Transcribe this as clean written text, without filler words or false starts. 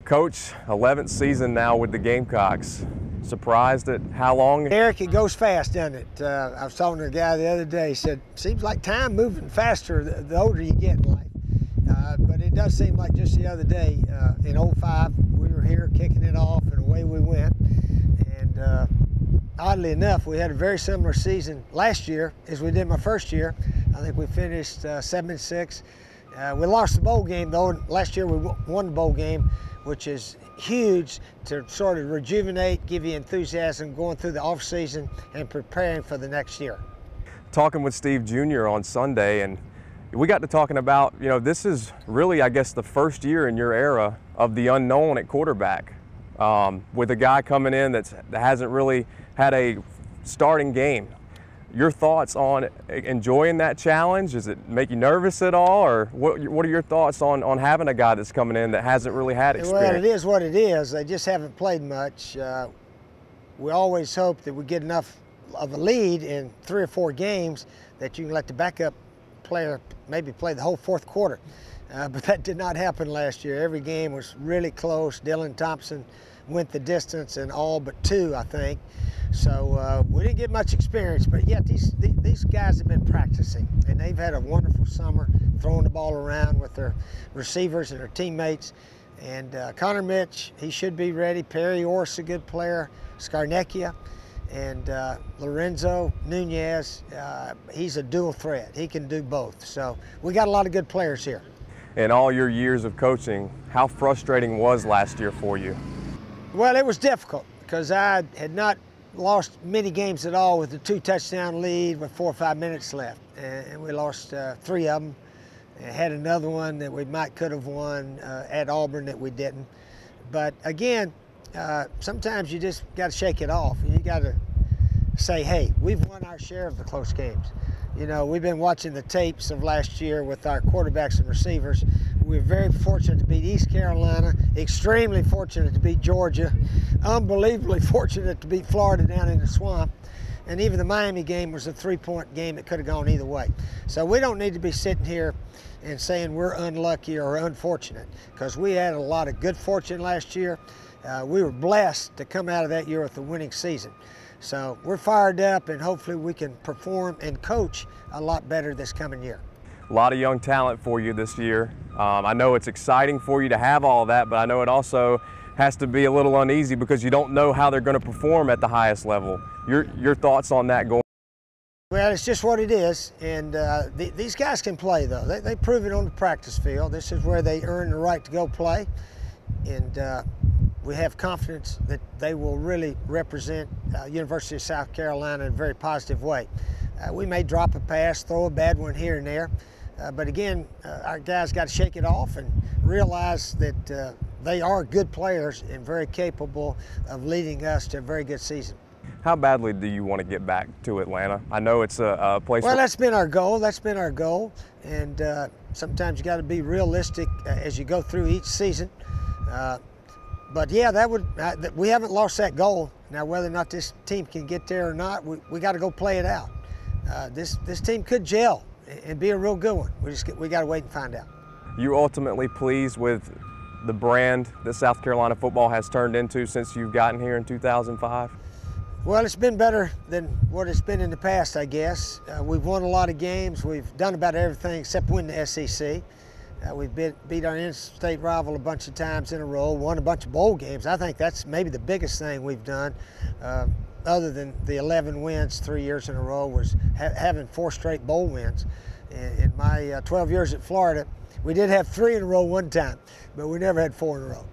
Coach, 11th season now with the Gamecocks. Surprised at how long? Eric, it goes fast, doesn't it? I was talking to a guy the other day, he said, seems like time moving faster the older you get in life. But it does seem like just the other day, in '05, we were here kicking it off and away we went. And oddly enough, we had a very similar season last year as we did my first year. I think we finished 7-6. We lost the bowl game though. Last year we won the bowl game, which is huge to sort of rejuvenate, give you enthusiasm going through the off season and preparing for the next year. Talking with Steve Jr. on Sunday, and we got to talking about, you know, this is really, I guess, the first year in your era of the unknown at quarterback, with a guy coming in that hasn't really had a starting game. Your thoughts on enjoying that challenge? Does it make you nervous at all, or what are your thoughts on having a guy that's coming in that hasn't really had experience? Well, it is what it is. They just haven't played much. We always hope that we get enough of a lead in 3 or 4 games that you can let the backup player maybe play the whole fourth quarter. But that did not happen last year. Every game was really close. Dylan Thompson went the distance in all but 2, I think. So we didn't get much experience, but yet these guys have been practicing, and they've had a wonderful summer throwing the ball around with their receivers and their teammates. And Connor Mitch, he should be ready. Perry Orr's a good player. Scarnecchia and Lorenzo Nunez, he's a dual threat. He can do both. So we got a lot of good players here. In all your years of coaching, how frustrating was last year for you? Well, it was difficult because I had not lost many games at all with a 2-touchdown lead with 4 or 5 minutes left. And we lost 3 of them. And had another one that we could have won at Auburn that we didn't. But again, sometimes you just got to shake it off. You got to say, hey, we've won our share of the close games. You know, we've been watching the tapes of last year with our quarterbacks and receivers. We're very fortunate to beat East Carolina, extremely fortunate to beat Georgia, unbelievably fortunate to beat Florida down in the swamp. And even the Miami game was a 3-point game that could have gone either way. So we don't need to be sitting here and saying we're unlucky or unfortunate, because we had a lot of good fortune last year. We were blessed to come out of that year with a winning season. So we're fired up, and hopefully we can perform and coach a lot better this coming year. A lot of young talent for you this year. I know it's exciting for you to have all of that, but I know it also has to be a little uneasy because you don't know how they're going to perform at the highest level. Your thoughts on that going? Well, it's just what it is, and these guys can play, though. They prove it on the practice field. This is where they earn the right to go play, and we have confidence that they will really represent University of South Carolina in a very positive way. We may drop a pass, throw a bad one here and there, but again, our guys got to shake it off and realize that they are good players and very capable of leading us to a very good season. How badly do you want to get back to Atlanta? I know it's a place. Well, that's been our goal. That's been our goal, and sometimes you got to be realistic as you go through each season. But yeah, we haven't lost that goal. Now, whether or not this team can get there or not, we got to go play it out. This team could gel and be a real good one. We got to wait and find out. You ultimately pleased with the brand that South Carolina football has turned into since you've gotten here in 2005? Well, it's been better than what it's been in the past, I guess. We've won a lot of games. We've done about everything except win the SEC. We've beat our in-state rival a bunch of times in a row, won a bunch of bowl games. I think that's maybe the biggest thing we've done, other than the 11 wins 3 years in a row, was having 4 straight bowl wins. In my 12 years at Florida, we did have 3 in a row one time, but we never had 4 in a row.